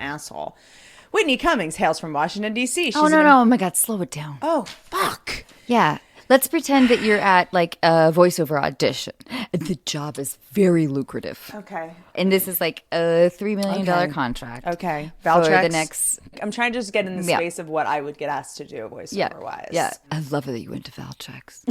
asshole. Whitney Cummings hails from Washington, D.C. She's no. Oh, my God. Slow it down. Oh, fuck. Yeah. Let's pretend that you're at like a voiceover audition. The job is very lucrative. Okay. And this is like a $3 million contract. Okay. For the next... I'm trying to just get in the space of what I would get asked to do voiceover-wise. Yeah. I love it that you went to Valtrex.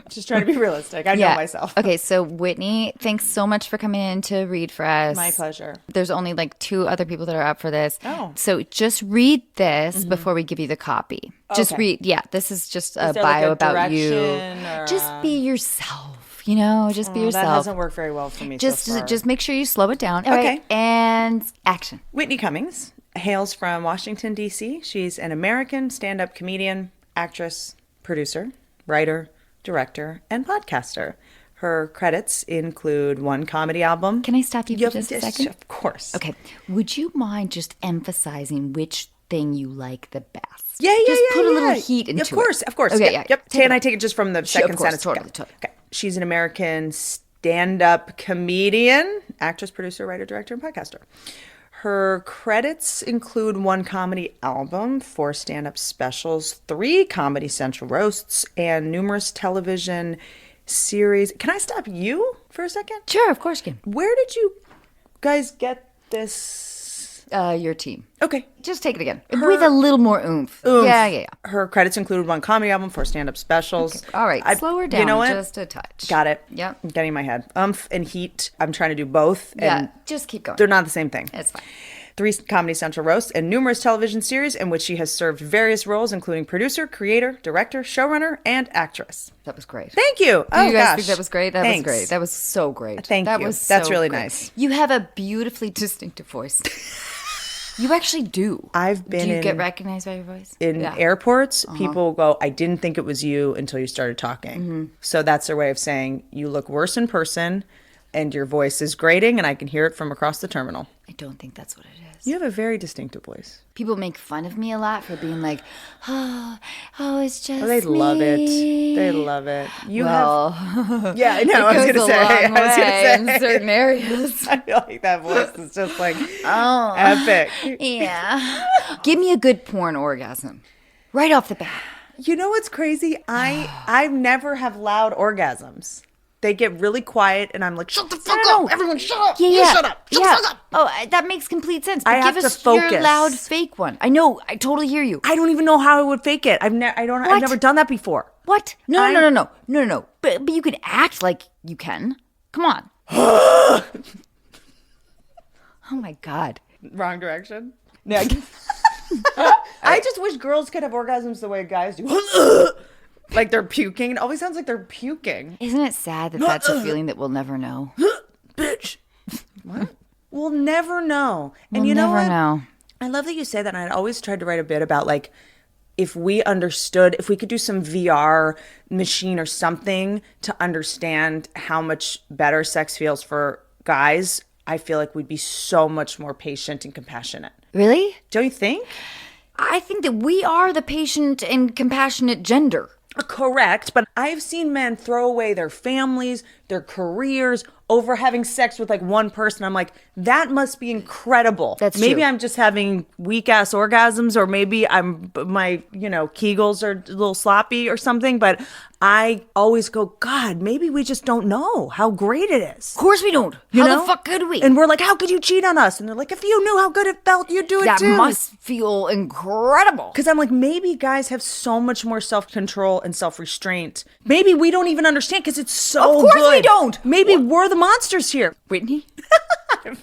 Just trying to be realistic. I know myself. Okay, so Whitney, thanks so much for coming in to read for us. My pleasure. There's only like 2 other people that are up for this. Oh. So just read this before we give you the copy. Just read. Yeah, this is just a bio about you. Just be yourself, just be yourself. That doesn't work very well for me Just make sure you slow it down. All Okay. right, and action. Whitney Cummings hails from Washington, D.C. She's an American stand-up comedian, actress, producer, writer, director, and podcaster. Her credits include 1 comedy album. Can I stop you for just a second? Of course. Okay. Would you mind just emphasizing which thing you like the best? Yeah. Just put a little heat into it. Of course. Okay, yeah. yeah. Yep. Can I take it just from the second sentence? Totally. Okay. She's an American stand-up comedian, actress, producer, writer, director, and podcaster. Her credits include 1 comedy album, 4 stand-up specials, 3 Comedy Central roasts, and numerous television series. Can I stop you for a second? Sure, of course you can. Where did you guys get this? Your team. Okay. Just take it again. With a little more oomph. Yeah. Her credits include 1 comedy album, 4 stand-up specials. Okay. All right, slow her down just a touch. Got it. Yep. I'm getting my head. Umph and heat. I'm trying to do both. Yeah, just keep going. They're not the same thing. It's fine. 3 Comedy Central roasts and numerous television series in which she has served various roles, including producer, creator, director, showrunner, and actress. That was great. Thank you. Do you guys think that was great? Thanks. Was great. That was so great. Thank you. That's really nice. You have a beautifully distinctive voice. You actually do. Do you get recognized by your voice? In airports, people go, I didn't think it was you until you started talking. So that's their way of saying, you look worse in person and your voice is grating and I can hear it from across the terminal. I don't think that's what it is. You have a very distinctive voice. People make fun of me a lot for being like, oh, it's just they me. love it. They love it. Yeah, I know. I was going to say. In certain areas. I feel like that voice is just like epic. Yeah. Give me a good porn orgasm right off the bat. You know what's crazy? I never have loud orgasms. They get really quiet, and I'm like, shut the fuck up! Everyone, shut up! Yeah. You shut up! Shut the fuck up! Oh, that makes complete sense. But I have give to us focus. your loud fake one. I know. I totally hear you. I don't even know how I would fake it. I've never done that before. What? No. But you could act like you can. Come on. Oh my God. Wrong direction. Yeah. I just wish girls could have orgasms the way guys do. Like they're puking. It always sounds like they're puking. Isn't it sad that that's a feeling that we'll never know? Bitch. What? We'll never know. And We'll you know never what? know. I love that you say that. And I'd always tried to write a bit about like, if we could do some VR machine or something to understand how much better sex feels for guys, I feel like we'd be so much more patient and compassionate. Really? Don't you think? I think that we are the patient and compassionate gender. Correct, but I've seen men throw away their families, their careers over having sex with like one person. I'm like, that must be incredible. Maybe true. I'm just having weak ass orgasms, or maybe my Kegels are a little sloppy or something. But I always go, God, maybe we just don't know how great it is. Of course we don't. How the fuck could we? And we're like, how could you cheat on us? And they're like, if you knew how good it felt, you'd do it too. That must feel incredible. Because I'm like, maybe guys have so much more self-control and self-restraint. Maybe we don't even understand because it's so good. Of course we don't. Maybe we're the monsters here. Whitney,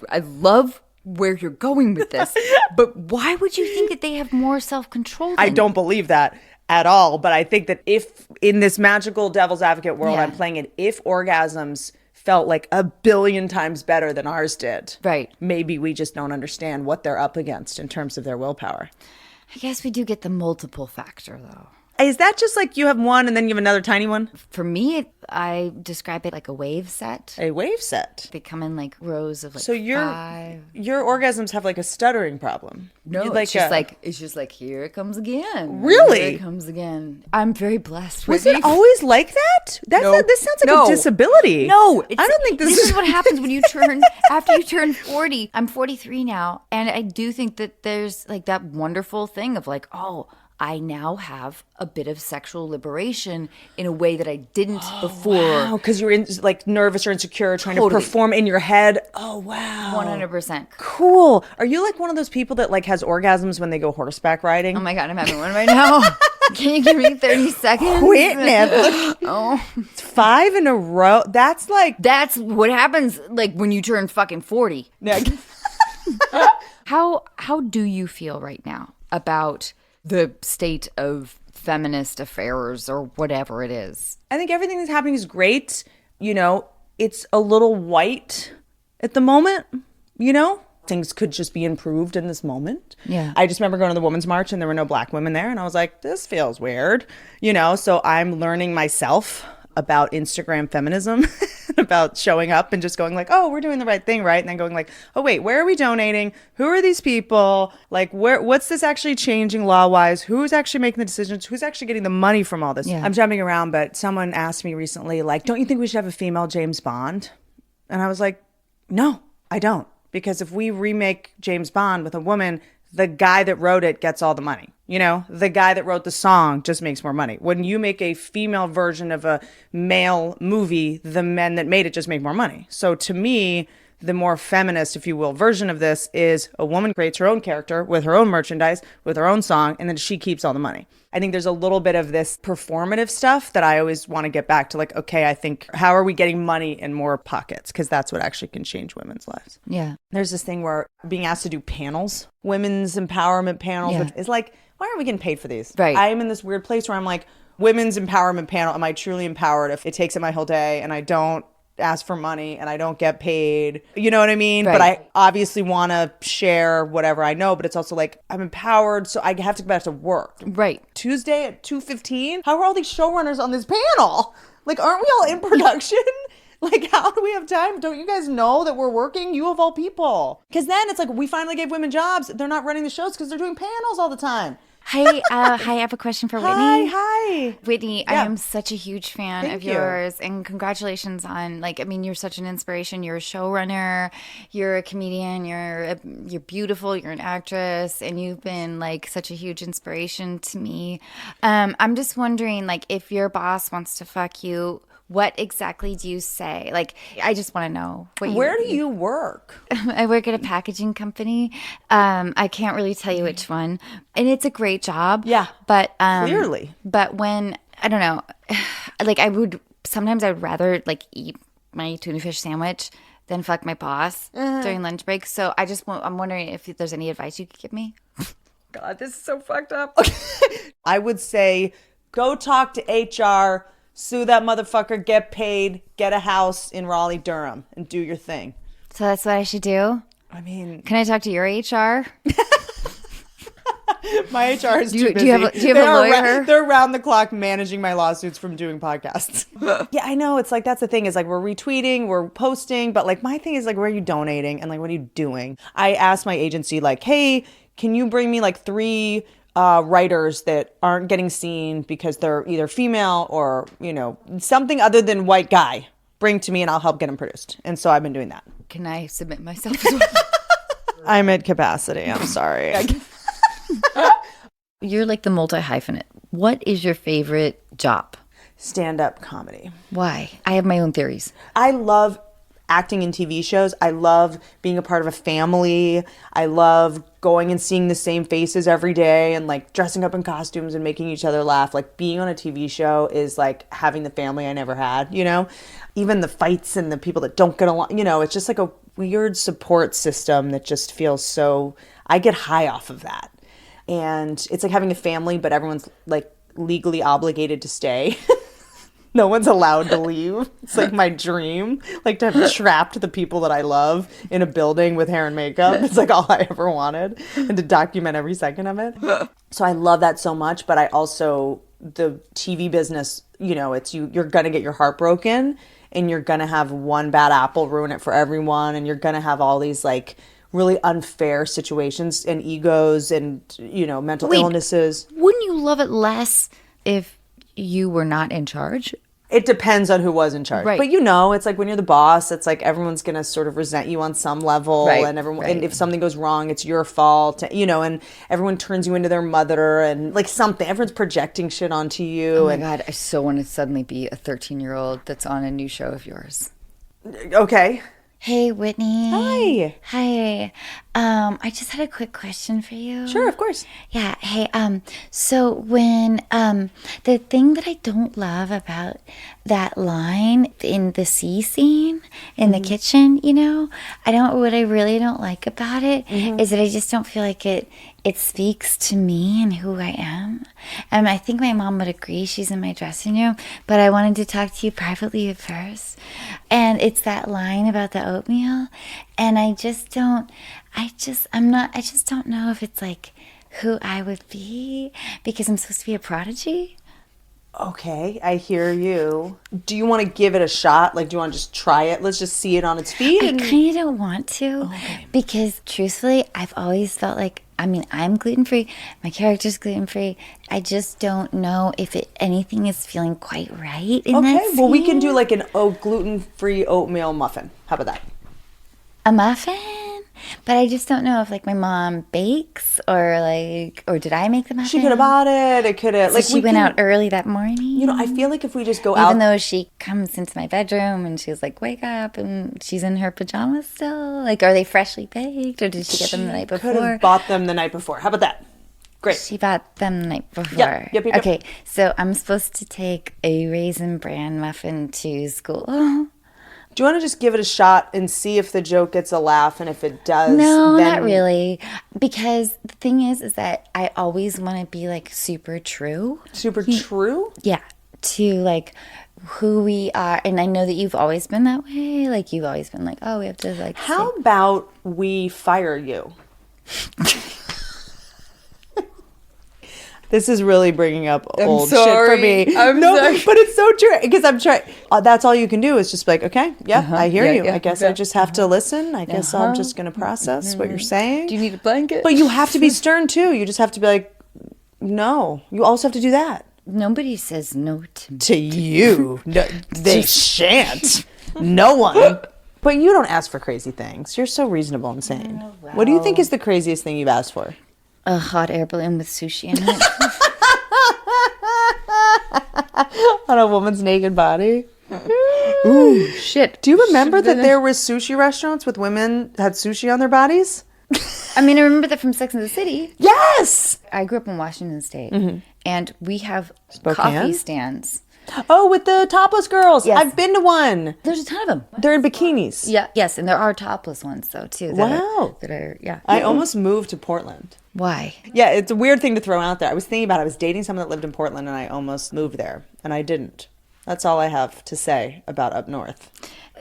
I love where you're going with this, but why would you think that they have more self-control than I don't believe that at all. But I think that if in this magical devil's advocate world I'm playing it, if orgasms felt like 1 billion times better than ours did, right? Maybe we just don't understand what they're up against in terms of their willpower. I guess we do get the multiple factor though. Is that just like you have one and then you have another tiny one? For me, I describe it like a wave set. A wave set. They come in like rows of like so five. Your orgasms have like a stuttering problem. No, it's just like here it comes again. Really? Here it comes again. I'm very blessed. Was it always like that? This sounds like a disability. No, I don't think this is what happens when you turn after you turn 40. I'm 43 now, and I do think that there's like that wonderful thing of like, oh, I now have a bit of sexual liberation in a way that I didn't before. Wow, because you were like nervous or insecure, trying to perform in your head. Oh, wow. 100%. Cool. Are you like one of those people that like has orgasms when they go horseback riding? Oh my God, I'm having one right now. Can you give me 30 seconds? Whitney. Oh. It's 5 in a row. That's what happens like when you turn fucking 40. How do you feel right now about the state of feminist affairs or whatever it is? I think everything that's happening is great. You know, it's a little white at the moment, you know? Things could just be improved in this moment. Yeah. I just remember going to the Women's March and there were no black women there. And I was like, this feels weird, you know? So I'm learning myself about Instagram feminism, about showing up and just going like, oh, we're doing the right thing, right? And then going like, oh, wait, where are we donating? Who are these people? Like, what's this actually changing law-wise? Who's actually making the decisions? Who's actually getting the money from all this? Yeah. I'm jumping around, but someone asked me recently, like, don't you think we should have a female James Bond? And I was like, no, I don't. Because if we remake James Bond with a woman, the guy that wrote it gets all the money. You know, the guy that wrote the song just makes more money. When you make a female version of a male movie, the men that made it just make more money. So to me, the more feminist, if you will, version of this is a woman creates her own character with her own merchandise, with her own song, and then she keeps all the money. I think there's a little bit of this performative stuff that I always want to get back to, like, okay, I think, how are we getting money in more pockets? Because that's what actually can change women's lives. Yeah. There's this thing where being asked to do panels, women's empowerment panels, which is like, why aren't we getting paid for these? Right. I am in this weird place where I'm like, women's empowerment panel, am I truly empowered if it takes up my whole day and I don't ask for money and I don't get paid? You know what I mean? Right. But I obviously want to share whatever I know, but it's also like, I'm empowered, so I have to go back to work. Right. Tuesday at 2:15? How are all these showrunners on this panel? Like, aren't we all in production? Like, how do we have time? Don't you guys know that we're working? You of all people. Because then it's like, we finally gave women jobs. They're not running the shows because they're doing panels all the time. Hi, I have a question for Whitney. Hi. Whitney, yeah. I am such a huge fan of yours, and congratulations on, like, I mean, you're such an inspiration. You're a showrunner, you're a comedian, you're beautiful, you're an actress, and you've been, like, such a huge inspiration to me. I'm just wondering, like, if your boss wants to fuck you, what exactly do you say? Like, I just want to know. Where do you work? I work at a packaging company. I can't really tell you which one. And it's a great job. Yeah. But clearly. But when, I don't know, like I would rather like eat my tuna fish sandwich than fuck my boss during lunch break. So I'm wondering if there's any advice you could give me. God, this is so fucked up. I would say go talk to HR. Sue that motherfucker, get paid, get a house in Raleigh, Durham, and do your thing. So that's what I should do? I mean... Can I talk to your HR? My HR is too busy. Do you have a lawyer? They're around the clock managing my lawsuits from doing podcasts. Yeah, I know. It's like, that's the thing is like, we're retweeting, we're posting, but like my thing is like, where are you donating? And like, what are you doing? I asked my agency like, hey, can you bring me like 3... writers that aren't getting seen because they're either female or, you know, something other than white guy, bring to me and I'll help get them produced. And so I've been doing that. Can I submit myself as well? I'm at capacity. I'm sorry. You're like the multi-hyphenate. What is your favorite job? Stand-up comedy. Why? I have my own theories. I love acting in TV shows. I love being a part of a family. I love going and seeing the same faces every day and like dressing up in costumes and making each other laugh. Like being on a TV show is like having the family I never had, you know? Even the fights and the people that don't get along, you know, it's just like a weird support system that just feels so, I get high off of that. And it's like having a family, but everyone's like legally obligated to stay. No one's allowed to leave. It's like my dream, like to have trapped the people that I love in a building with hair and makeup. It's like all I ever wanted, and to document every second of it. So I love that so much, but I also the TV business, you know, it's you're gonna get your heart broken, and you're gonna have one bad apple ruin it for everyone, and you're gonna have all these like really unfair situations and egos and, you know, mental illnesses. Wouldn't you love it less if you were not in charge? It depends on who was in charge. Right. But you know, it's like when you're the boss, it's like everyone's going to sort of resent you on some level. Right, And everyone, right. and if something goes wrong, it's your fault, you know, and everyone turns you into their mother and like something. Everyone's projecting shit onto you. Oh my God, I so want to suddenly be a 13-year-old that's on a new show of yours. Okay. Hey, Whitney. Hi. Hi. I just had a quick question for you. Sure, of course. Yeah. Hey, so when, the thing that I don't love about that line in the sea scene in the kitchen, you know, what I really don't like about it is that I just don't feel like it speaks to me and who I am. And I think my mom would agree. She's in my dressing room, but I wanted to talk to you privately at first. And it's that line about the oatmeal. And I just don't know if it's like who I would be because I'm supposed to be a prodigy. Okay, I hear you. Do you want to give it a shot? Like, do you want to just try it? Let's just see it on its feet. I kind of don't want to because truthfully, I've always felt like, I mean, I'm gluten-free. My character's gluten-free. I just don't know if anything is feeling quite right in that scene. Well, we can do like an gluten-free oatmeal muffin. How about that? A muffin? But I just don't know if like my mom bakes or did I make the muffin? She could have bought it. It could have. So she went out early that morning. You know, I feel like if we just go out, even though she comes into my bedroom and she's like, "Wake up!" and she's in her pajamas still. Like, are they freshly baked or did she get them the night before? Could have bought them the night before. How about that? Great. She bought them the night before. Yep. Okay, so I'm supposed to take a Raisin Bran muffin to school. Do you want to just give it a shot and see if the joke gets a laugh? And if it does, no, then... not really. Because the thing is that I always want to be like super true. Super true? Yeah. To like who we are. And I know that you've always been that way. Like you've always been like, oh, we have to like. How about we fire you? This is really bringing up old shit for me. I'm sorry. But it's so true because I'm trying. That's all you can do is just be like, okay, I hear you. I guess I just have to listen. I guess I'm just going to process what you're saying. Do you need a blanket? But you have to be stern too. You just have to be like, no. You also have to do that. Nobody says no to me. To you. No, they shan't. No one. But you don't ask for crazy things. You're so reasonable and sane. Oh, wow. What do you think is the craziest thing you've asked for? A hot air balloon with sushi in it. On a woman's naked body? Ooh, shit. Do you remember that there were sushi restaurants with women that had sushi on their bodies? I mean, I remember that from Sex and the City. Yes! I grew up in Washington State, and we have Spokane? coffee stands. Oh, with the topless girls. Yes. I've been to one. There's a ton of them. They're in bikinis. Yeah, yes, and there are topless ones though too. Wow. Yeah. I almost moved to Portland. Why? Yeah, it's a weird thing to throw out there. I was thinking about it. I was dating someone that lived in Portland, and I almost moved there, and I didn't. That's all I have to say about up north.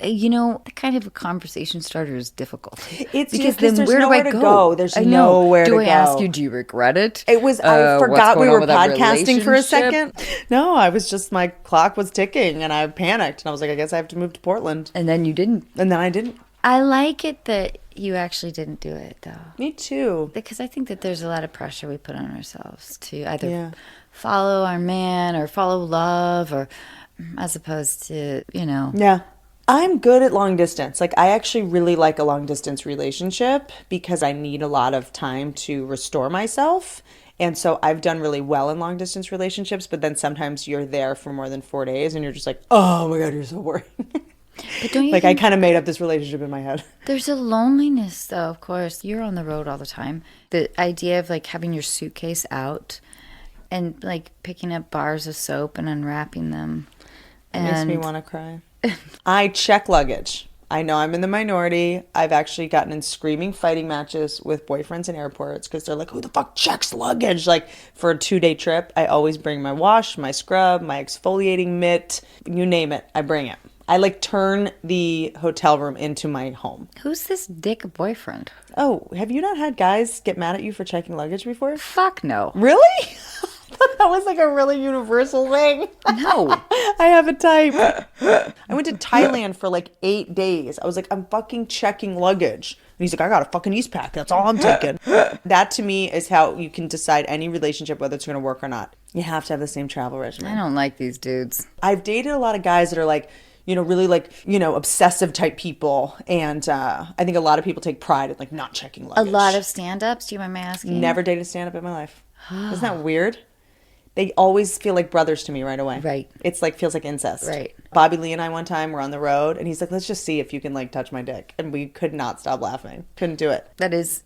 You know, the kind of a conversation starter is difficult. It's because then there's where do I go? There's nowhere to go. Do I ask you, do you regret it? It was, I forgot we were podcasting for a relationship? second. No, I was just, my clock was ticking and I panicked. And I was like, I guess I have to move to Portland. And then you didn't. And then I didn't. I like it that you actually didn't do it though. Me too. Because I think that there's a lot of pressure we put on ourselves to either follow our man or follow love or as opposed to, you know. Yeah. I'm good at long distance. Like, I actually really like a long distance relationship because I need a lot of time to restore myself. And so I've done really well in long distance relationships, but then sometimes you're there for more than 4 days and you're just like, oh my God, you're so boring. But don't you like, I kind of made up this relationship in my head. There's a loneliness, though, of course. You're on the road all the time. The idea of, like, having your suitcase out and, like, picking up bars of soap and unwrapping them. It makes me want to cry. I check luggage. I know I'm in the minority. I've actually gotten in screaming fighting matches with boyfriends in airports because they're like, who the fuck checks luggage? Like, for a 2-day trip, I always bring my wash, my scrub, my exfoliating mitt, you name it, I bring it. I like turn the hotel room into my home. Who's this dick boyfriend? Oh, have you not had guys get mad at you for checking luggage before? Fuck no. Really? That was like a really universal thing. No. I have a type. I went to Thailand for like 8 days. I was like, I'm fucking checking luggage. And he's like, I got a fucking East pack. That's all I'm taking. That to me is how you can decide any relationship, whether it's going to work or not. You have to have the same travel regimen. I don't like these dudes. I've dated a lot of guys that are like, really like, obsessive type people. And I think a lot of people take pride in like not checking luggage. A lot of stand-ups, do you mind me asking? Never dated a stand-up in my life. Isn't that weird? They always feel like brothers to me right away. Right. It's like, feels like incest. Right. Bobby Lee and I one time were on the road and he's like, let's just see if you can like touch my dick. And we could not stop laughing. Couldn't do it. That is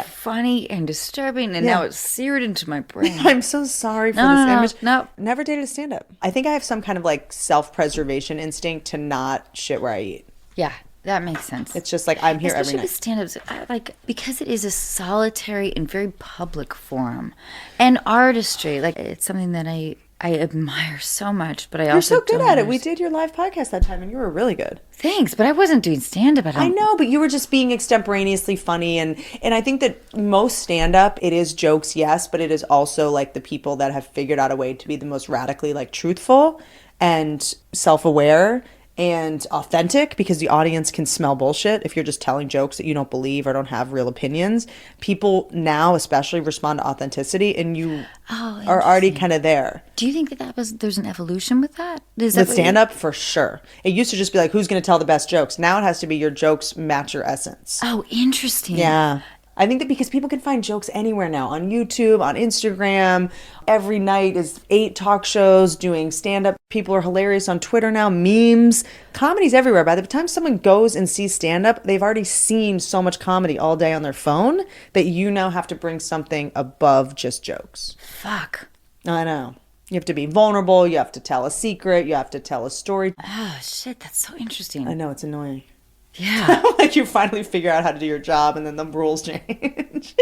funny and disturbing, and now it's seared into my brain. I'm so sorry for this image. No. Never dated a stand-up. I think I have some kind of like self-preservation instinct to not shit where I eat. Yeah, that makes sense. It's just like I'm here every night. Especially with stand-ups, like, because it is a solitary and very public forum. And artistry, like, it's something that I admire so much, but I also You're so good at it. We did your live podcast that time and you were really good. Thanks, but I wasn't doing stand-up. I know, but you were just being extemporaneously funny. And I think that most stand-up, it is jokes, yes, but it is also like the people that have figured out a way to be the most radically like truthful and self-aware and authentic, because the audience can smell bullshit if you're just telling jokes that you don't believe or don't have real opinions. People now especially respond to authenticity, and you are already kind of there. Do you think that there's an evolution with that? With stand-up, for sure. It used to just be like, who's going to tell the best jokes? Now it has to be your jokes match your essence. Oh, interesting. Yeah. I think that because people can find jokes anywhere now, on YouTube, on Instagram. Every night is 8 talk shows doing stand-up. People are hilarious on Twitter now, memes. Comedy's everywhere. By the time someone goes and sees stand-up, they've already seen so much comedy all day on their phone that you now have to bring something above just jokes. Fuck. I know. You have to be vulnerable. You have to tell a secret. You have to tell a story. Oh, shit. That's so interesting. I know. It's annoying. Yeah. Like you finally figure out how to do your job and then the rules change.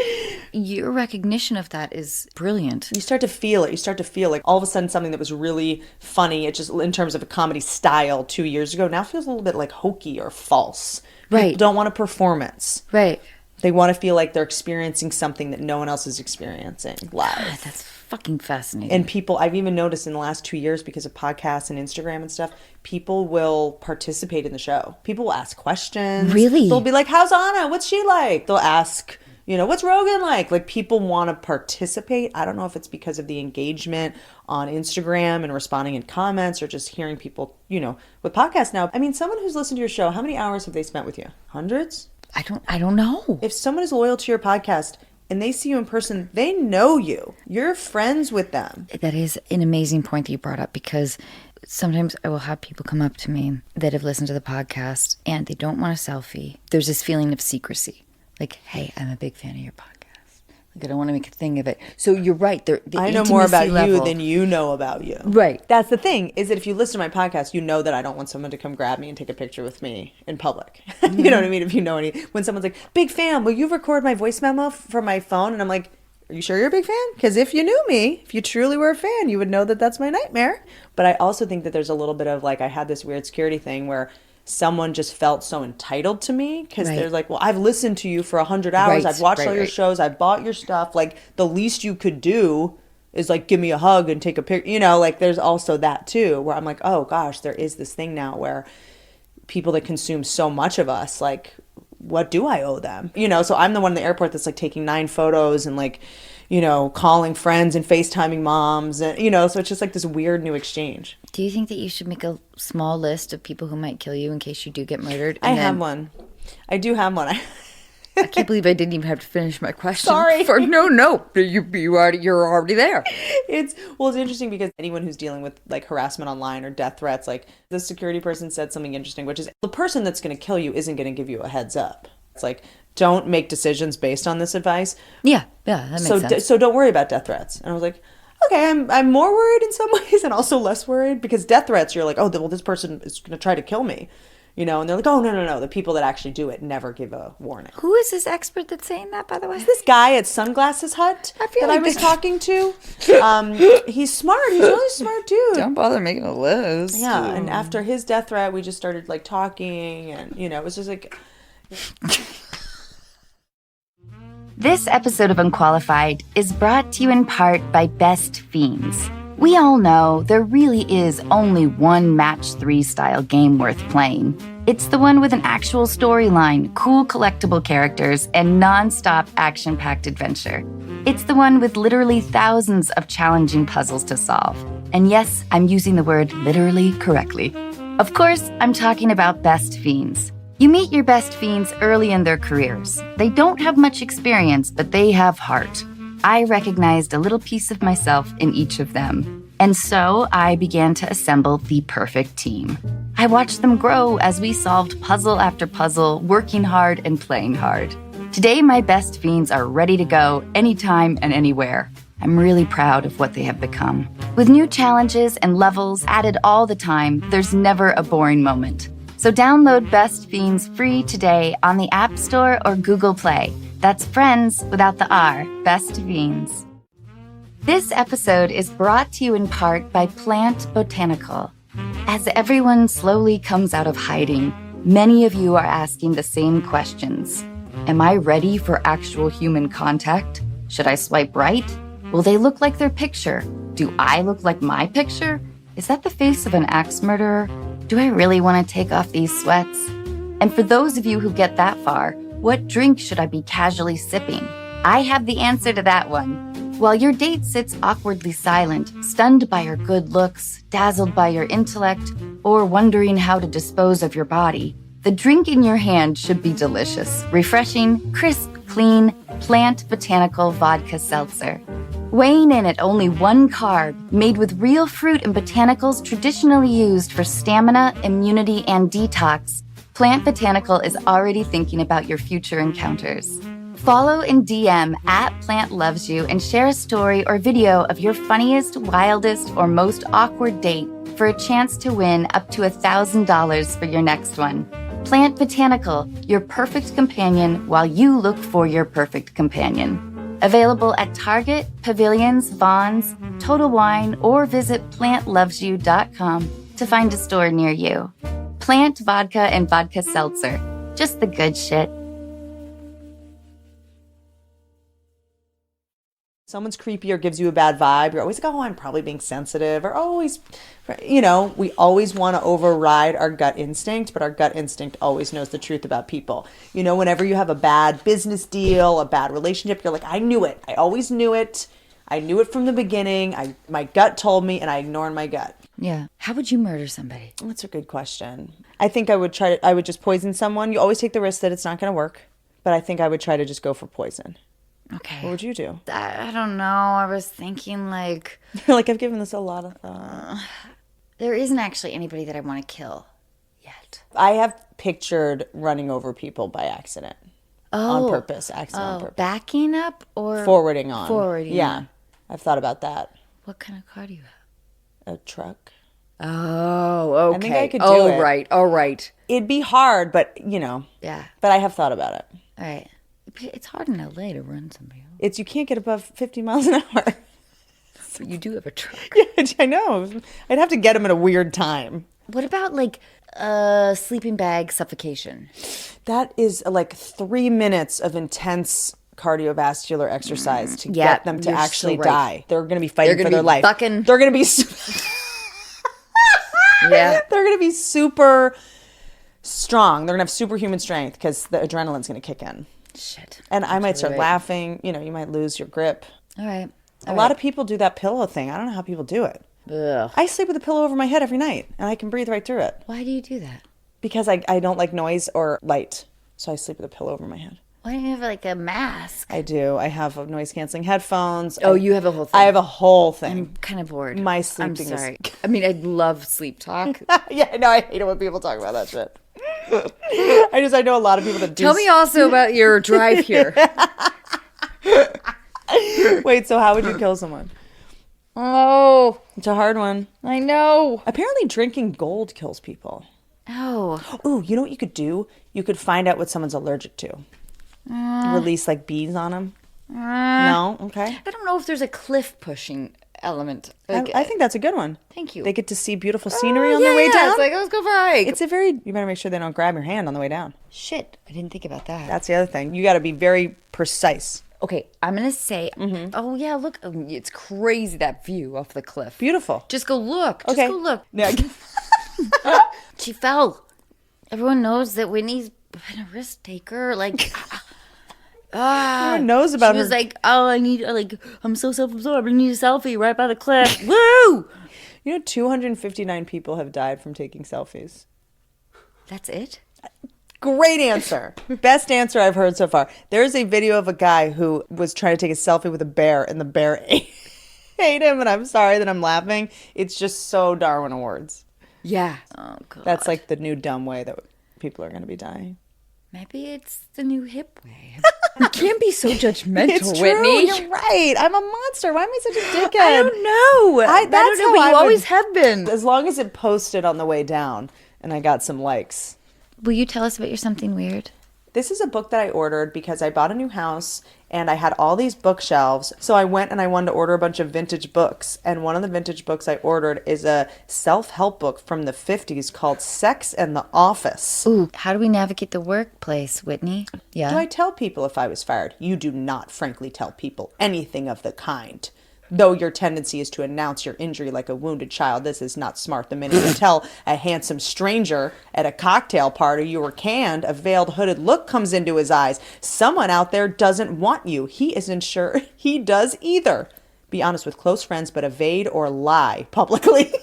Your recognition of that is brilliant. You start to feel it. You start to feel like all of a sudden something that was really funny, it just in terms of a comedy style 2 years ago, now feels a little bit like hokey or false. Right. People don't want a performance. Right. They want to feel like they're experiencing something that no one else is experiencing live. God, that's fucking fascinating. And people, I've even noticed in the last 2 years, because of podcasts and Instagram and stuff, people will participate in the show. People will ask questions. Really? They'll be like, how's Anna? What's she like? They'll ask, what's Rogan like? Like, people want to participate. I don't know if it's because of the engagement on Instagram and responding in comments or just hearing people, with podcasts now. I mean, someone who's listened to your show, how many hours have they spent with you? Hundreds? I don't know. If someone is loyal to your podcast and they see you in person, they know you. You're friends with them. That is an amazing point that you brought up, because sometimes I will have people come up to me that have listened to the podcast and they don't want a selfie. There's this feeling of secrecy. Like, hey, I'm a big fan of your podcast. Like, I don't want to make a thing of it. So you're right. I know more about you than you know about you. Right. That's the thing, is that if you listen to my podcast, you know that I don't want someone to come grab me and take a picture with me in public. Mm-hmm. You know what I mean? If you know when someone's like, big fan, will you record my voice memo from my phone? And I'm like, are you sure you're a big fan? Because if you knew me, if you truly were a fan, you would know that that's my nightmare. But I also think that there's a little bit of like, I had this weird security thing where someone just felt so entitled to me because they're like, well, I've listened to you for 100 hours. I've watched all your shows. I've bought your stuff. Like, the least you could do is like, give me a hug and take a picture. Like, there's also that too, where I'm like, oh gosh, there is this thing now where people that consume so much of us, like, what do I owe them? So I'm the one in the airport that's like taking 9 photos and like, calling friends and FaceTiming moms. And, so it's just like this weird new exchange. Do you think that you should make a small list of people who might kill you in case you do get murdered? I have one. I do have one. I can't believe I didn't even have to finish my question. Sorry. No. You're already there. It's interesting because anyone who's dealing with like harassment online or death threats, like the security person said something interesting, which is the person that's going to kill you isn't going to give you a heads up. It's like, don't make decisions based on this advice. Yeah, that makes sense. So don't worry about death threats. And I was like, okay, I'm more worried in some ways and also less worried, because death threats, you're like, oh, well, this person is going to try to kill me. And they're like, oh, no. The people that actually do it never give a warning. Who is this expert that's saying that, by the way? It's this guy at Sunglasses Hut I was talking to. He's smart. He's a really smart dude. Don't bother making a list. Yeah, and after his death threat, we just started like talking, and it was just like... This episode of Unqualified is brought to you in part by Best Fiends. We all know there really is only one match 3 style game worth playing. It's the one with an actual storyline, cool collectible characters, and non-stop action-packed adventure. It's the one with literally thousands of challenging puzzles to solve. And yes, I'm using the word literally correctly. Of course, I'm talking about Best Fiends. You meet your best fiends early in their careers. They don't have much experience, but they have heart. I recognized a little piece of myself in each of them. And so I began to assemble the perfect team. I watched them grow as we solved puzzle after puzzle, working hard and playing hard. Today, my best fiends are ready to go anytime and anywhere. I'm really proud of what they have become. With new challenges and levels added all the time, there's never a boring moment. So download Best Fiends free today on the App Store or Google Play. That's friends without the R, Best Fiends. This episode is brought to you in part by Plant Botanical. As everyone slowly comes out of hiding, many of you are asking the same questions. Am I ready for actual human contact? Should I swipe right? Will they look like their picture? Do I look like my picture? Is that the face of an axe murderer? Do I really want to take off these sweats? And for those of you who get that far, what drink should I be casually sipping? I have the answer to that one. While your date sits awkwardly silent, stunned by your good looks, dazzled by your intellect, or wondering how to dispose of your body, the drink in your hand should be delicious, refreshing, crisp, clean, Plant Botanical Vodka Seltzer. Weighing in at only 1 carb, made with real fruit and botanicals traditionally used for stamina, immunity, and detox, Plant Botanical is already thinking about your future encounters. Follow and DM at Plant Loves You and share a story or video of your funniest, wildest, or most awkward date for a chance to win up to $1,000 for your next one. Plant Botanical, your perfect companion while you look for your perfect companion. Available at Target, Pavilions, Vons, Total Wine, or visit plantlovesyou.com to find a store near you. Plant Vodka and Vodka Seltzer. Just the good shit. Someone's creepy or gives you a bad vibe, you're always like, oh, I'm probably being sensitive, or always, we always want to override our gut instinct, but our gut instinct always knows the truth about people. Whenever you have a bad business deal, a bad relationship, you're like, I knew it. I always knew it. I knew it from the beginning. My gut told me, and I ignored my gut. Yeah. How would you murder somebody? That's a good question. I think I would just poison someone. You always take the risk that it's not going to work, but I think I would try to just go for poison. Okay. What would you do? I don't know. I was thinking like I've given this a lot of thought. There isn't actually anybody that I want to kill yet. I have pictured running over people by accident. On purpose. On purpose. Backing up or forwarding on. Forwarding. Yeah. I've thought about that. What kind of car do you have? A truck. Oh, okay. I think I could do it. Oh, right. It'd be hard, but Yeah. But I have thought about it. All right. It's hard in LA to run somebody over. You can't get above 50 miles an hour. But you do have a truck. Yeah, I know. I'd have to get them at a weird time. What about sleeping bag suffocation? That is 3 minutes of intense cardiovascular exercise to get them to actually die. They're going to be fighting for their life. They're going to be Yeah. They're going to be super strong. They're going to have superhuman strength because the adrenaline's going to kick in. Shit. And I might start laughing. You might lose your grip. All right. A lot of people do that pillow thing. I don't know how people do it. Ugh. I sleep with a pillow over my head every night, and I can breathe right through it. Why do you do that? Because I don't like noise or light, so I sleep with a pillow over my head. Why don't you have a mask? I do. I have noise-canceling headphones. Oh, you have a whole thing. I have a whole thing. I'm kind of bored. My sleeping I'm sorry. I mean, I love sleep talk. Yeah, no, I hate it when people talk about that shit. I know a lot of people that do. Tell me also about your drive here. Wait, so how would you kill someone? Oh, It's a hard one. I know. Apparently drinking gold kills people. Oh. Ooh, you know what you could do? You could find out what someone's allergic to. Release bees on them. No? Okay. I don't know if there's a cliff pushing element. I think that's a good one. Thank you. They get to see beautiful scenery on their way down. It's let's go for a hike. You better make sure they don't grab your hand on the way down. Shit, I didn't think about that. That's the other thing. You got to be very precise. Okay, I'm going to say, oh, yeah, look, it's crazy, that view off the cliff. Beautiful. Just go look. Okay. Just go look. Yeah. She fell. Everyone knows that Whitney's been a risk taker. Like, Everyone knows about she her. was like, oh, I'm so self-absorbed. I need a selfie right by the cliff. Woo! 259 people have died from taking selfies. That's it? Great answer. Best answer I've heard so far. There's a video of a guy who was trying to take a selfie with a bear, and the bear ate him, and I'm sorry that I'm laughing. It's just so Darwin Awards. Yeah. Oh, God. That's like the new dumb way that people are going to be dying. Maybe it's the new hip way. You can't be so judgmental, It's true. Whitney. You're right. I'm a monster. Why am I such a dickhead? I don't know. That's don't know, how but you I would- always have been. As long as it posted on the way down and I got some likes. Will you tell us about your something weird? This is a book that I ordered because I bought a new house and I had all these bookshelves. So I went and I wanted to order a bunch of vintage books. And one of the vintage books I ordered is a self-help book from the 50s called Sex and the Office. Ooh, how do we navigate the workplace, Whitney? Yeah. Do I tell people if I was fired? You do not, frankly, tell people anything of the kind. Though your tendency is to announce your injury like a wounded child, this is not smart. The minute you tell a handsome stranger at a cocktail party you were canned, a veiled hooded look comes into his eyes. Someone out there doesn't want you. He isn't sure he does either. Be honest with close friends, but evade or lie publicly.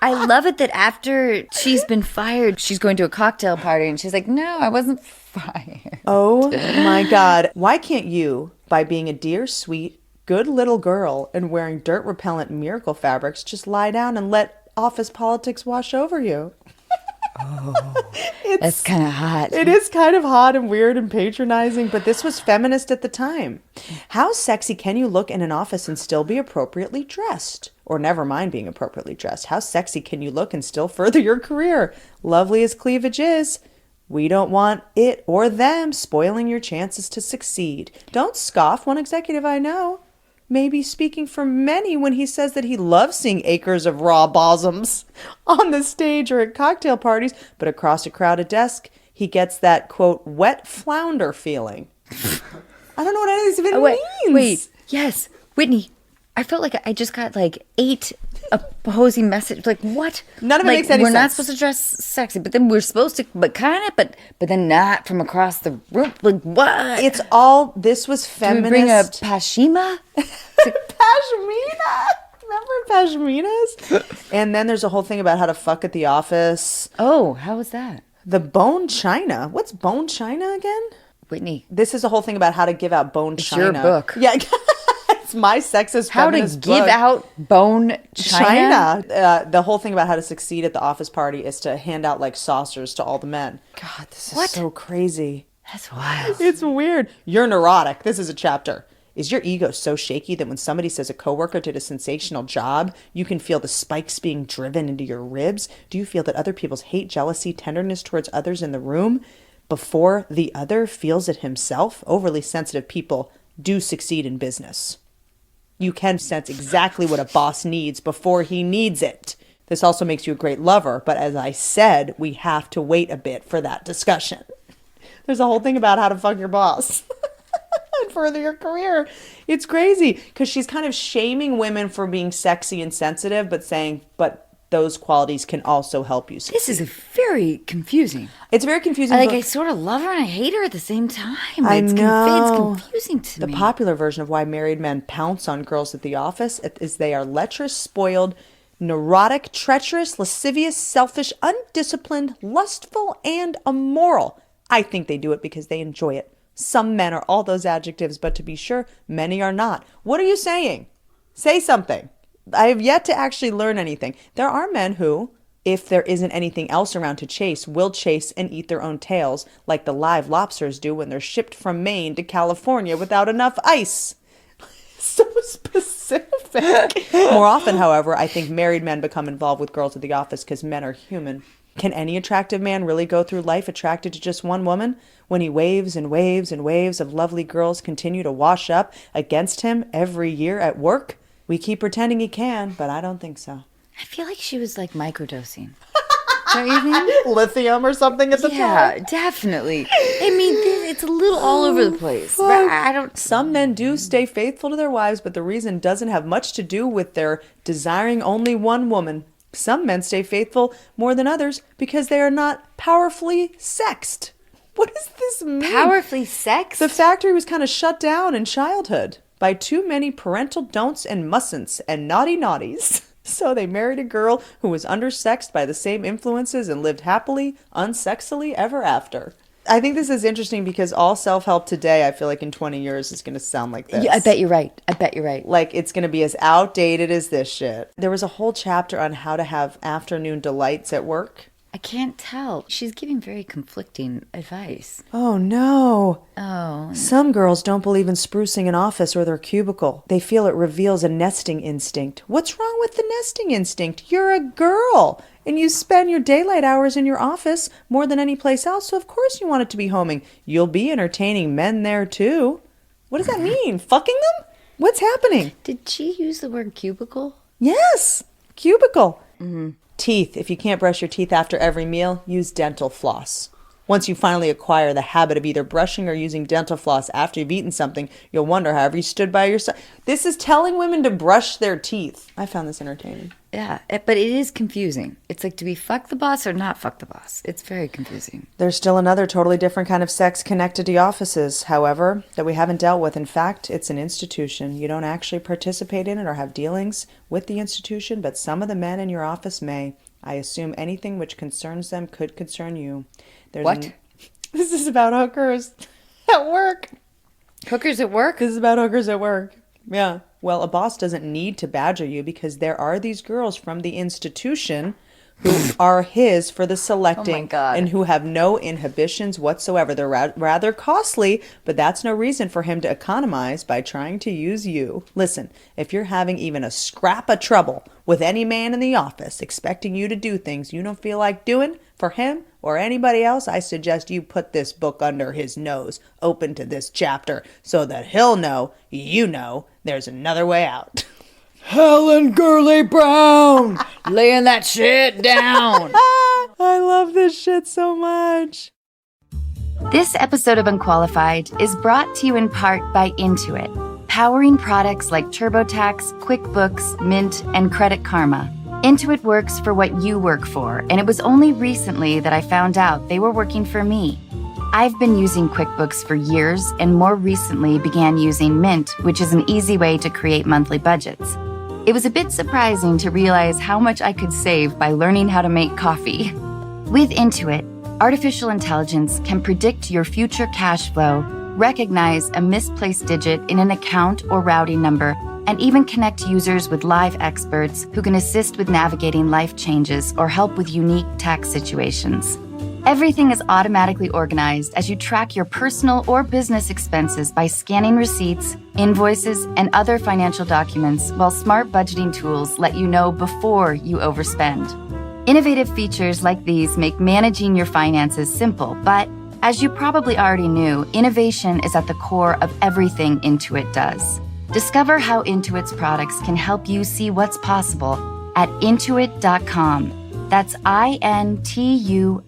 I love it that after she's been fired, she's going to a cocktail party and she's like, no, I wasn't fired. Oh my God. Why can't you, by being a dear, sweet, good little girl and wearing dirt repellent miracle fabrics, just lie down and let office politics wash over you? That's kind of hot. It is kind of hot and weird and patronizing, but this was feminist at the time. How sexy can you look in an office and still be appropriately dressed? Or never mind being appropriately dressed. How sexy can you look and still further your career? Lovely as cleavage is, we don't want it or them spoiling your chances to succeed. Don't scoff. One executive I know may be speaking for many when he says that he loves seeing acres of raw bosoms on the stage or at cocktail parties, but across a crowded desk, he gets that, quote, wet flounder feeling. I don't know what any of this even means. Wait, yes, Whitney, I felt like I just got like 8 opposing messages. Like, what? None of it like, makes any we're sense. not supposed to dress sexy, but then we're supposed to, but kind of, but then not from across the room. Like, what? It's all, this was Can we bring a feminist. pashima? Pashmina. Remember pashminas? And then there's a whole thing about how to fuck at the office. Oh, how was that? The bone china. What's bone china again? Whitney. This is a whole thing about how to give out bone It's china. your book. Yeah. It's my sexist How to feminist give book. out bone china? The whole thing about how to succeed at the office party is to hand out like saucers to all the men. God, this is What? so crazy. That's wild. It's weird. You're neurotic. This is a chapter. Is your ego so shaky that when somebody says a coworker did a sensational job, you can feel the spikes being driven into your ribs? Do you feel that other people's hate, jealousy, tenderness towards others in the room before the other feels it himself? Overly sensitive people do succeed in business. You can sense exactly what a boss needs before he needs it. This also makes you a great lover, but as I said, we have to wait a bit for that discussion. There's a whole thing about how to fuck your boss and further your career. It's crazy because she's kind of shaming women for being sexy and sensitive, but saying, but those qualities can also help you succeed. This is very confusing. It's very confusing. I sort of love her and I hate her at the same time. It's know. It's confusing to The me. popular version of why married men pounce on girls at the office is they are lecherous, spoiled, neurotic, treacherous, lascivious, selfish, undisciplined, lustful, and immoral. I think they do it because they enjoy it. Some men are all those adjectives, but to be sure, many are not. What are you saying? Say something. I have yet to actually learn anything. There are men who, if there isn't anything else around to chase, will chase and eat their own tails, like the live lobsters do when they're shipped from Maine to California without enough ice. So specific. More often, however, I think married men become involved with girls at the office because men are human. Can any attractive man really go through life attracted to just one woman when he waves and waves and waves of lovely girls continue to wash up against him every year at work? We keep pretending he can, but I don't think so. I feel like she was like microdosing. Don't you think? Lithium or something at the top. Yeah, definitely. I mean, it's a little all over the place. But I don't. Some men do stay faithful to their wives, but the reason doesn't have much to do with their desiring only one woman. Some men stay faithful more than others because they are not powerfully sexed. What does this mean? Powerfully sexed? The factory was kind of shut down in childhood by too many parental don'ts and mustn'ts and naughty naughties. So they married a girl who was undersexed by the same influences and lived happily, unsexily ever after. I think this is interesting because all self-help today, I feel like in 20 years is going to sound like this. Yeah, I bet you're right. Like it's going to be as outdated as this shit. There was a whole chapter on how to have afternoon delights at work. I can't tell. She's giving very conflicting advice. Oh, no. Oh. Some girls don't believe in sprucing an office or their cubicle. They feel it reveals a nesting instinct. What's wrong with the nesting instinct? You're a girl, and you spend your daylight hours in your office more than any place else, so of course you want it to be homing. You'll be entertaining men there, too. What does that mean? Fucking them? What's happening? Did she use the word cubicle? Yes, cubicle. Mm-hmm. Teeth. If you can't brush your teeth after every meal, use dental floss. Once you finally acquire the habit of either brushing or using dental floss after you've eaten something, you'll wonder how you stood by your side. This is telling women to brush their teeth. I found this entertaining. Yeah, but it is confusing. It's like, do we fuck the boss or not fuck the boss? It's very confusing. There's still another totally different kind of sex connected to offices, however, that we haven't dealt with. In fact, it's an institution. You don't actually participate in it or have dealings with the institution, but some of the men in your office may. I assume anything which concerns them could concern you. What? This is about hookers at work. Hookers at work? This is about hookers at work. Yeah. Well, a boss doesn't need to badger you because there are these girls from the institution who are his for the selecting. Oh my God. And who have no inhibitions whatsoever. They're rather costly, but that's no reason for him to economize by trying to use you. Listen, if you're having even a scrap of trouble with any man in the office expecting you to do things you don't feel like doing for him or anybody else, I suggest you put this book under his nose, open to this chapter, so that he'll know, you know, there's another way out. Helen Gurley Brown laying that shit down. I love this shit so much. This episode of Unqualified is brought to you in part by Intuit, powering products like TurboTax, QuickBooks, Mint, and Credit Karma. Intuit works for what you work for, and it was only recently that I found out they were working for me. I've been using QuickBooks for years and more recently began using Mint, which is an easy way to create monthly budgets. It was a bit surprising to realize how much I could save by learning how to make coffee. With Intuit, artificial intelligence can predict your future cash flow, recognize a misplaced digit in an account or routing number, and even connect users with live experts who can assist with navigating life changes or help with unique tax situations. Everything is automatically organized as you track your personal or business expenses by scanning receipts, invoices, and other financial documents, while smart budgeting tools let you know before you overspend. Innovative features like these make managing your finances simple, but as you probably already knew, innovation is at the core of everything Intuit does. Discover how Intuit's products can help you see what's possible at Intuit.com. That's INTUIT.com.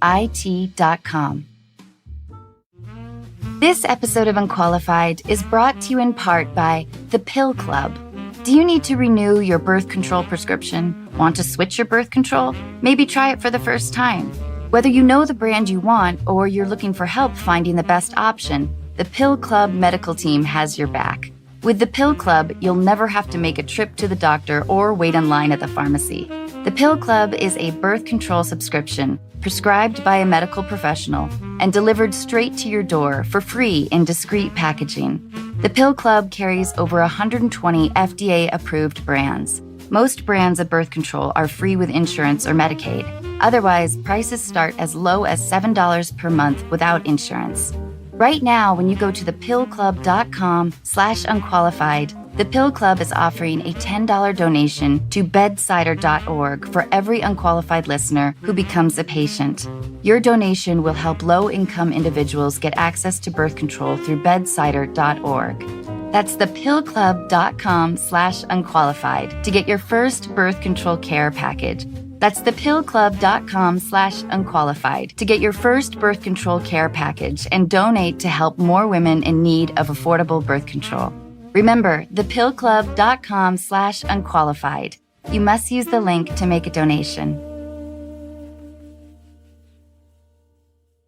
This episode of Unqualified is brought to you in part by The Pill Club. Do you need to renew your birth control prescription? Want to switch your birth control? Maybe try it for the first time. Whether you know the brand you want or you're looking for help finding the best option, the Pill Club medical team has your back. With the Pill Club, you'll never have to make a trip to the doctor or wait in line at the pharmacy. The Pill Club is a birth control subscription prescribed by a medical professional and delivered straight to your door for free in discreet packaging. The Pill Club carries over 120 FDA-approved brands. Most brands of birth control are free with insurance or Medicaid. Otherwise, prices start as low as $7 per month without insurance. Right now, when you go to thepillclub.com/unqualified, the Pill Club is offering a $10 donation to bedsider.org for every unqualified listener who becomes a patient. Your donation will help low-income individuals get access to birth control through bedsider.org. That's thepillclub.com/unqualified to get your first birth control care package. That's thepillclub.com/unqualified to get your first birth control care package and donate to help more women in need of affordable birth control. Remember, thepillclub.com/unqualified. You must use the link to make a donation.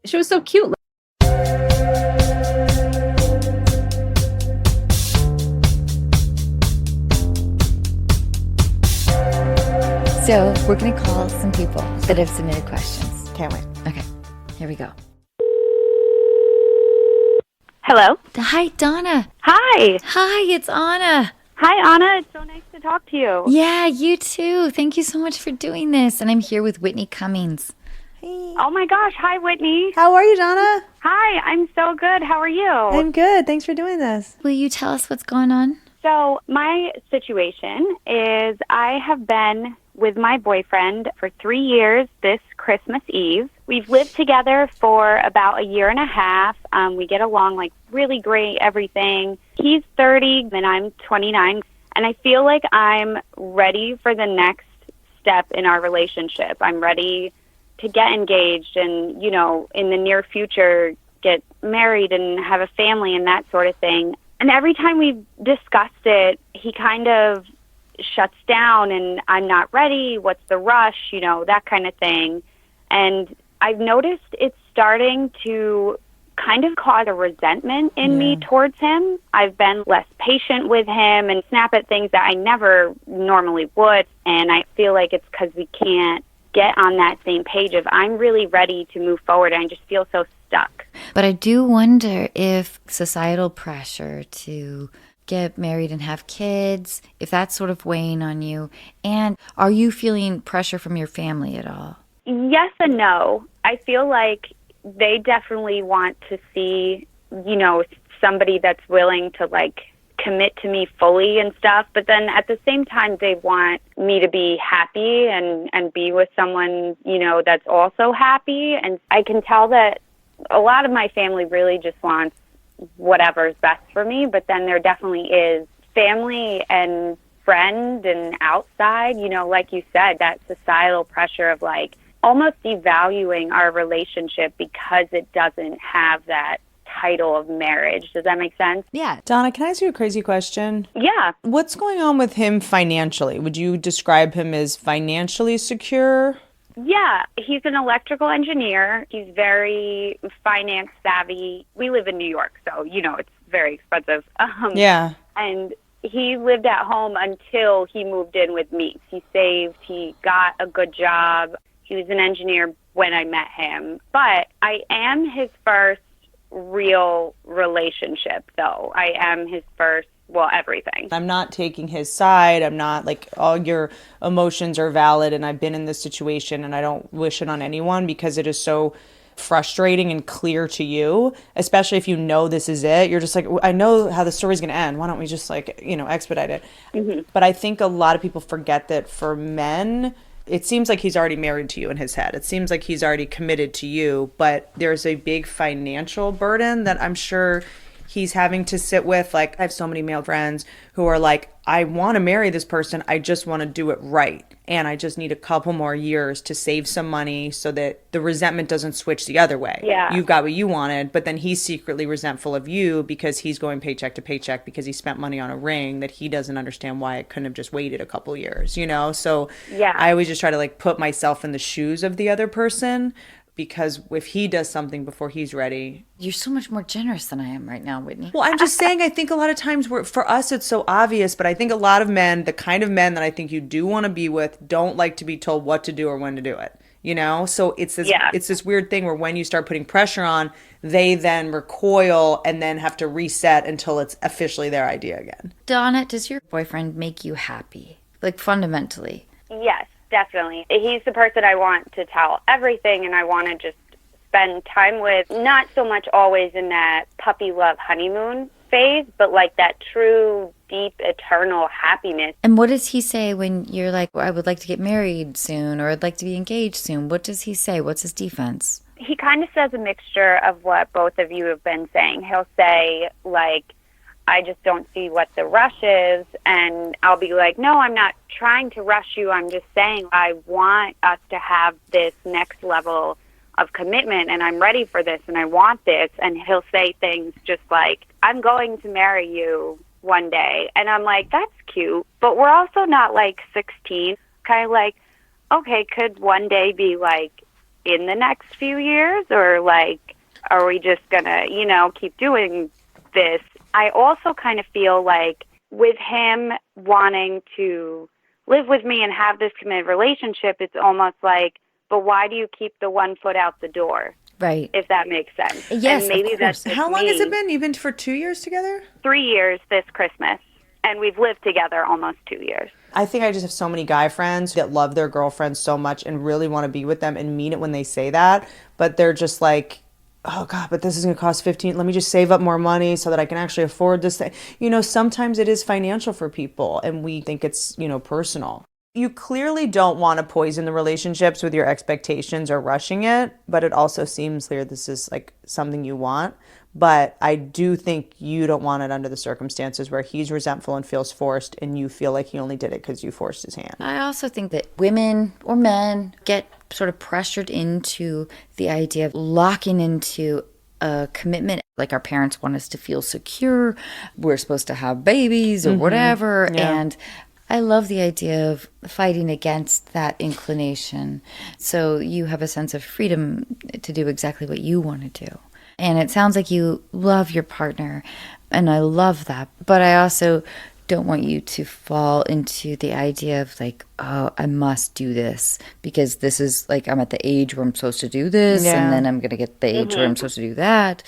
She was so cute. So we're going to call some people that have submitted questions. Can't wait. Okay, here we go. Hello. Hi, Donna. Hi. Hi, it's Anna. Hi, Anna. It's so nice to talk to you. Yeah, you too. Thank you so much for doing this. And I'm here with Whitney Cummings. Hey. Oh, my gosh. Hi, Whitney. How are you, Donna? Hi. I'm so good. How are you? I'm good. Thanks for doing this. Will you tell us what's going on? So my situation is I have been with my boyfriend for 3 years this Christmas Eve. We've lived together for about a year and a half. We get along like really great, everything. He's 30 and I'm 29. And I feel like I'm ready for the next step in our relationship. I'm ready to get engaged and, you know, in the near future, get married and have a family and that sort of thing. And every time we've discussed it, he kind of shuts down and I'm not ready, what's the rush, you know, that kind of thing. And I've noticed it's starting to kind of cause a resentment in me towards him. I've been less patient with him and snap at things that I never normally would. And I feel like it's because we can't get on that same page of I'm really ready to move forward. And I just feel so stuck. But I do wonder if societal pressure to get married and have kids, if that's sort of weighing on you. And are you feeling pressure from your family at all? Yes and no. I feel like they definitely want to see, you know, somebody that's willing to like commit to me fully and stuff. But then at the same time, they want me to be happy and be with someone, you know, that's also happy. And I can tell that a lot of my family really just wants whatever's best for me, but then there definitely is family and friend and outside, you know, like you said, that societal pressure of like almost devaluing our relationship because it doesn't have that title of marriage. Does that make sense? Yeah. Donna, can I ask you a crazy question? Yeah. What's going on with him financially? Would you describe him as financially secure? Yeah, he's an electrical engineer. He's very finance savvy. We live in New York, so, you know, it's very expensive. Yeah. And he lived at home until he moved in with me. He saved. He got a good job. He was an engineer when I met him. But I am his first real relationship, though. I am his first, well, everything. I'm not taking his side. I'm not like, all your emotions are valid and I've been in this situation and I don't wish it on anyone because it is so frustrating and clear to you, especially if you know this is it. You're just like, I know how the story's going to end. Why don't we just like, you know, expedite it? Mm-hmm. But I think a lot of people forget that for men, it seems like he's already married to you in his head. It seems like he's already committed to you, but there's a big financial burden that I'm sure he's having to sit with. Like, I have so many male friends who are like, I want to marry this person. I just want to do it right. And I just need a couple more years to save some money so that the resentment doesn't switch the other way. Yeah. You've got what you wanted, but then he's secretly resentful of you because he's going paycheck to paycheck because he spent money on a ring that he doesn't understand why it couldn't have just waited a couple years, you know? So yeah. I always just try to like put myself in the shoes of the other person, because if he does something before he's ready. You're so much more generous than I am right now, Whitney. Well, I'm just saying, I think a lot of times for us, it's so obvious, but I think a lot of men, the kind of men that I think you do want to be with, don't like to be told what to do or when to do it, you know? So it's this weird thing where when you start putting pressure on, they then recoil and then have to reset until it's officially their idea again. Donna, does your boyfriend make you happy? Like fundamentally? Yes. Definitely. He's the person I want to tell everything and I want to just spend time with, not so much always in that puppy love honeymoon phase, but like that true, deep, eternal happiness. And what does he say when you're like, well, I would like to get married soon or I'd like to be engaged soon? What does he say? What's his defense? He kind of says a mixture of what both of you have been saying. He'll say, like, I just don't see what the rush is. And I'll be like, no, I'm not trying to rush you. I'm just saying I want us to have this next level of commitment, and I'm ready for this, and I want this. And he'll say things just like, I'm going to marry you one day. And I'm like, that's cute, but we're also not like 16. Kind of like, okay, could one day be like in the next few years, or like, are we just gonna, keep doing this? I also kind of feel like with him wanting to live with me and have this committed relationship, it's almost like, but why do you keep the one foot out the door? Right. If that makes sense. Yes, and maybe of course. That's How long me. has it been? You've been for 2 years together? 3 years this Christmas. And we've lived together almost 2 years. I think I just have so many guy friends that love their girlfriends so much and really want to be with them and mean it when they say that. But they're just like, oh God, but this is going to cost 15. Let me just save up more money so that I can actually afford this thing. Sometimes it is financial for people and we think it's, personal. You clearly don't want to poison the relationships with your expectations or rushing it, but it also seems clear this is like something you want. But I do think you don't want it under the circumstances where he's resentful and feels forced and you feel like he only did it because you forced his hand. I also think that women or men get sort of pressured into the idea of locking into a commitment. Like our parents want us to feel secure. We're supposed to have babies or whatever. Yeah. And I love the idea of fighting against that inclination. So you have a sense of freedom to do exactly what you want to do. And it sounds like you love your partner, and I love that. But I also don't want you to fall into the idea of like, oh, I must do this because this is like I'm at the age where I'm supposed to do this, and then I'm going to get the age where I'm supposed to do that,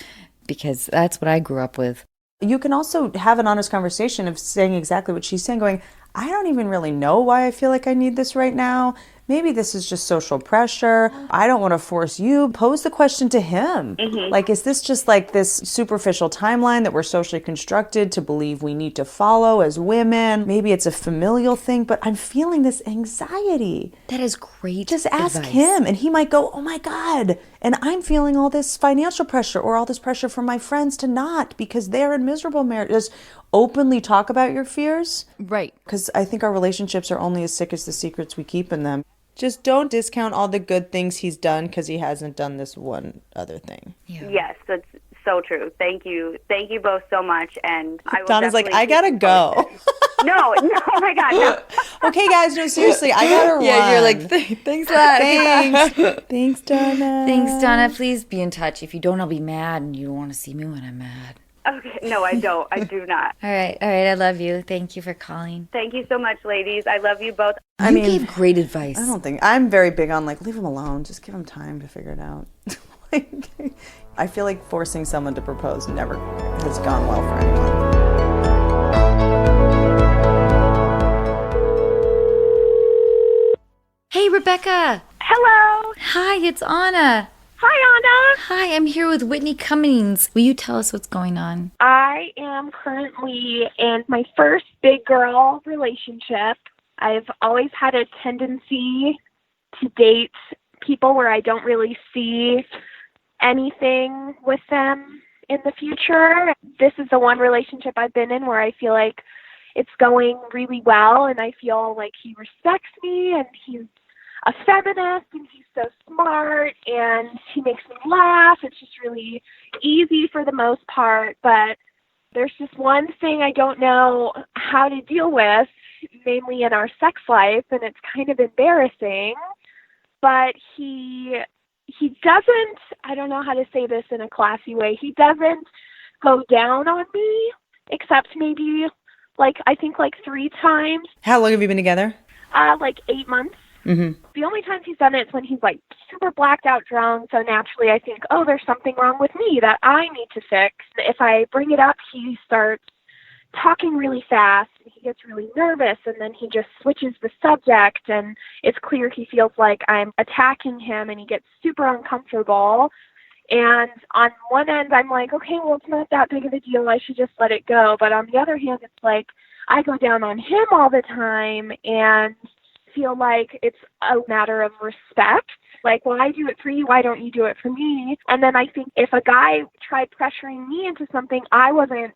because that's what I grew up with. You can also have an honest conversation of saying exactly what she's saying, going, I don't even really know why I feel like I need this right now. Maybe this is just social pressure. I don't want to force you. Pose the question to him. Like, is this just like this superficial timeline that we're socially constructed to believe we need to follow as women? Maybe it's a familial thing, but I'm feeling this anxiety. That is great. Just ask advice. him, and he might go, oh my God. And I'm feeling all this financial pressure or all this pressure from my friends to not because they're in miserable marriages. Openly talk about your fears. Right. Because I think our relationships are only as sick as the secrets we keep in them. Just don't discount all the good things he's done because he hasn't done this one other thing. Yeah. Yes, that's so true. Thank you. Thank you both so much. And I will Donna's like, I definitely gotta keep go. No, oh my God, no. Okay, guys, no, seriously, I gotta run. Yeah, you're like, thanks a lot. Thanks. Thanks, Donna. Thanks, Donna. Please be in touch. If you don't, I'll be mad, and you don't want to see me when I'm mad. Okay, no, I don't. I do not. All right. I love you. Thank you for calling. Thank you so much, ladies. I love you both. You gave great advice. I don't think, I'm very big on like, leave him alone. Just give him time to figure it out. I feel like forcing someone to propose never has gone well for anyone. Hey, Rebecca. Hello. Hi, it's Anna. Hi, Anna. Hi, I'm here with Whitney Cummings. Will you tell us what's going on? I am currently in my first big girl relationship. I've always had a tendency to date people where I don't really see anything with them in the future. This is the one relationship I've been in where I feel like it's going really well, and I feel like he respects me, and he's a feminist, and he's so smart, and he makes me laugh. It's just really easy for the most part, but there's just one thing I don't know how to deal with, mainly in our sex life, and it's kind of embarrassing, but he doesn't, I don't know how to say this in a classy way, he doesn't go down on me, except maybe, I think 3 times. How long have you been together? 8 months. Mm-hmm. The only times he's done it is when he's super blacked out drunk, so naturally I think, oh, there's something wrong with me that I need to fix. If I bring it up, he starts talking really fast, and he gets really nervous, and then he just switches the subject, and it's clear he feels like I'm attacking him, and he gets super uncomfortable. And on one end, I'm like, okay, well, it's not that big of a deal. I should just let it go. But on the other hand, it's like I go down on him all the time, and feel like it's a matter of respect. Well, I do it for you, why don't you do it for me? And then I think if a guy tried pressuring me into something I wasn't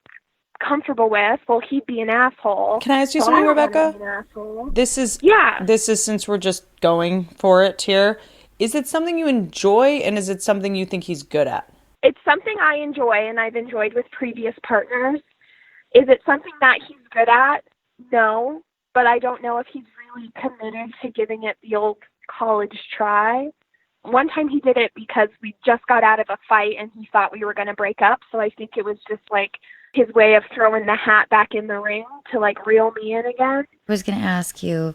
comfortable with, well, he'd be an asshole. Can I ask you So something, I don't wanna Rebecca? be an asshole. This is Yeah. since we're just going for it here. Is it something you enjoy, and is it something you think he's good at? It's something I enjoy, and I've enjoyed with previous partners. Is it something that he's good at? No, but I don't know if he's really committed to giving it the old college try. One time he did it because we just got out of a fight and he thought we were going to break up, so I think it was just like his way of throwing the hat back in the ring to like reel me in again. I was going to ask you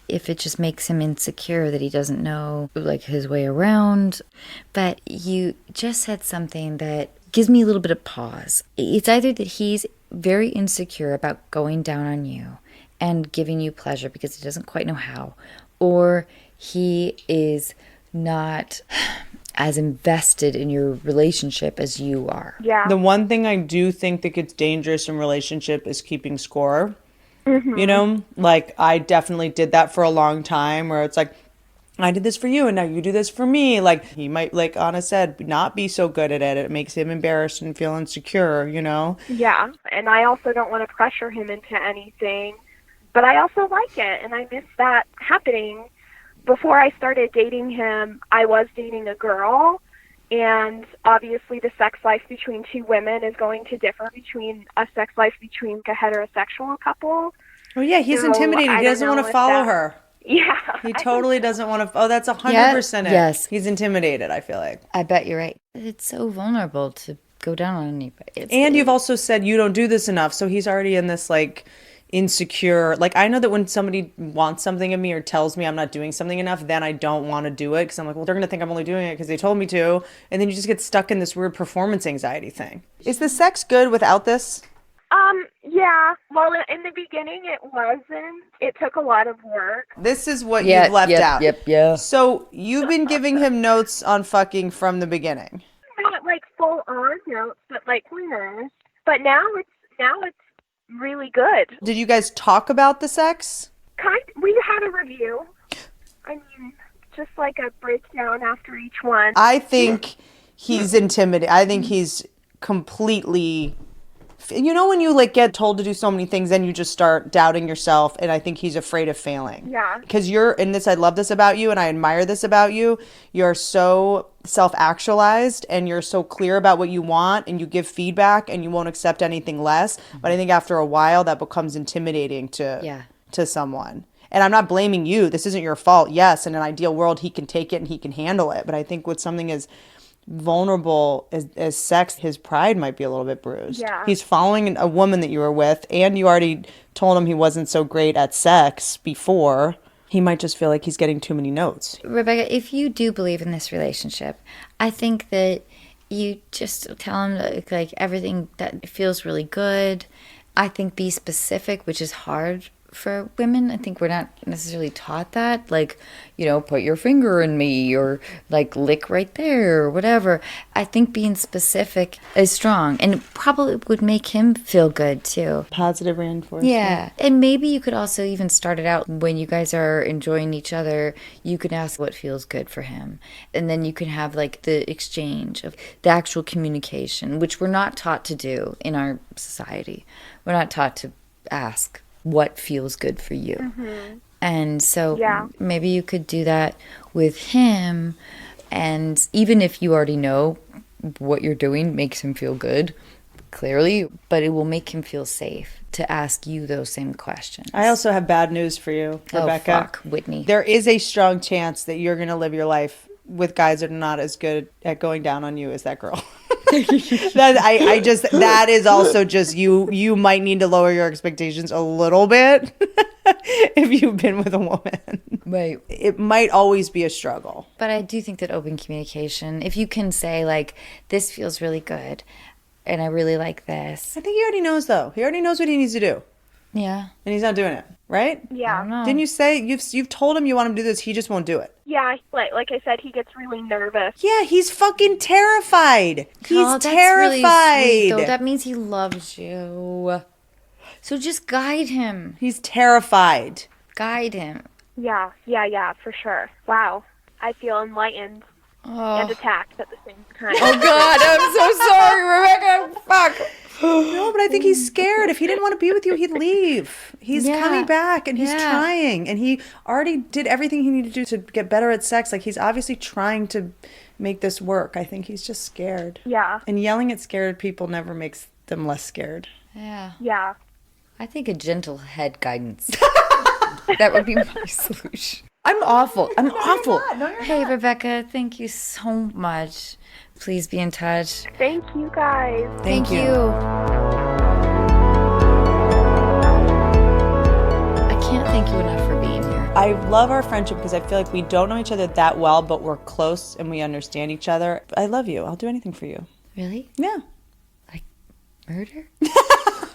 if it just makes him insecure that he doesn't know like his way around, but you just said something that gives me a little bit of pause. It's either that he's very insecure about going down on you and giving you pleasure because he doesn't quite know how, or he is not as invested in your relationship as you are. Yeah. The one thing I do think that gets dangerous in relationship is keeping score. You know, like I definitely did that for a long time where it's like, I did this for you and now you do this for me. Like he might, like Anna said, not be so good at it. It makes him embarrassed and feel insecure, you know? Yeah, and I also don't want to pressure him into anything, but I also like it, and I miss that happening. Before I started dating him, I was dating a girl, and obviously the sex life between two women is going to differ between a sex life between a heterosexual couple. Oh yeah, he's intimidated. He doesn't want to follow her. Yeah. He totally doesn't want to. Oh, that's 100% it. Yes. He's intimidated, I feel like. I bet you're right. It's so vulnerable to go down on anybody. And you've also said you don't do this enough. So he's already in this like insecure. Like I know that when somebody wants something of me or tells me I'm not doing something enough, then I don't want to do it because I'm like, well, they're going to think I'm only doing it because they told me to. And then you just get stuck in this weird performance anxiety thing. Is the sex good without this? Yeah. Well, in the beginning, it wasn't. It took a lot of work. This is what you've left out. Yeah. So you've been giving him notes on fucking from the beginning. Not like full on notes, but like winners. But now it's really good. Did you guys talk about the sex? We had a review. I mean, just like a breakdown after each one. I think he's intimidated. I think he's completely, you know, when you like get told to do so many things, then you just start doubting yourself. And I think he's afraid of failing. Yeah. Because I love this about you and I admire this about you. You're so self-actualized and you're so clear about what you want and you give feedback and you won't accept anything less. But I think after a while that becomes intimidating to someone. And I'm not blaming you. This isn't your fault. Yes, in an ideal world, he can take it and he can handle it. But I think with something as vulnerable as sex, his pride might be a little bit bruised. Yeah. He's following a woman that you were with, and you already told him he wasn't so great at sex before. He might just feel like he's getting too many notes. Rebecca, if you do believe in this relationship, I think that you just tell him that, like everything that feels really good. I think be specific, which is hard for women. I think we're not necessarily taught that, like, you know, put your finger in me or like lick right there or whatever. I think being specific is strong and probably would make him feel good too. Positive reinforcement. Yeah. And maybe you could also even start it out when you guys are enjoying each other. You can ask what feels good for him. And then you can have like the exchange of the actual communication, which we're not taught to do in our society. We're not taught to ask what feels good for you. Mm-hmm. And so maybe you could do that with him. And even if you already know what you're doing makes him feel good, clearly, but it will make him feel safe to ask you those same questions. I also have bad news for you, Rebecca. Oh, fuck, Whitney. There is a strong chance that you're going to live your life with guys that are not as good at going down on you as that girl. That is also just you might need to lower your expectations a little bit if you've been with a woman. Right. It might always be a struggle. But I do think that open communication, if you can say like, this feels really good and I really like this. I think he already knows though. He already knows what he needs to do. Yeah. And he's not doing it, right? Yeah. I don't know. Didn't you say you've told him you want him to do this, he just won't do it? Yeah, like I said, he gets really nervous. Yeah, he's fucking terrified. He's that's terrified. Really sweet, though. That means he loves you. So just guide him. He's terrified. Guide him. Yeah, for sure. Wow. I feel enlightened and attacked at the same time. Oh, God, I'm so sorry, Rebecca. Fuck. No, but I think he's scared. If he didn't want to be with you, he'd leave. He's coming back and he's trying. And he already did everything he needed to do to get better at sex. Like, he's obviously trying to make this work. I think he's just scared. Yeah. And yelling at scared people never makes them less scared. Yeah. Yeah. I think a gentle head guidance. That would be my solution. I'm awful. I'm awful. Hey, Rebecca, thank you so much. Please be in touch. Thank you, guys. Thank you. I can't thank you enough for being here. I love our friendship because I feel like we don't know each other that well, but we're close and we understand each other. I love you. I'll do anything for you. Really? Yeah. Like murder?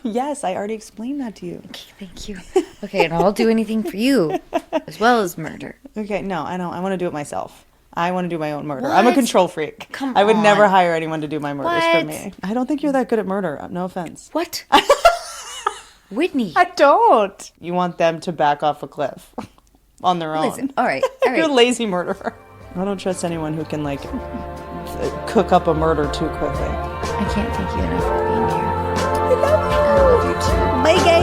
Yes, I already explained that to you. Okay, thank you. Okay, and I'll do anything for you as well as murder. Okay, no, I don't. I want to do it myself. I want to do my own murder. What? I'm a control freak. Come I would on. never hire anyone to do my murders for What? me. I don't think you're that good at murder. No offense. What? Whitney. I don't. You want them to back off a cliff on their own. Listen, all right. You're a lazy murderer. I don't trust anyone who can, like, cook up a murder too quickly. I can't thank you enough for being here. I love you. I love you too. Bye, guys.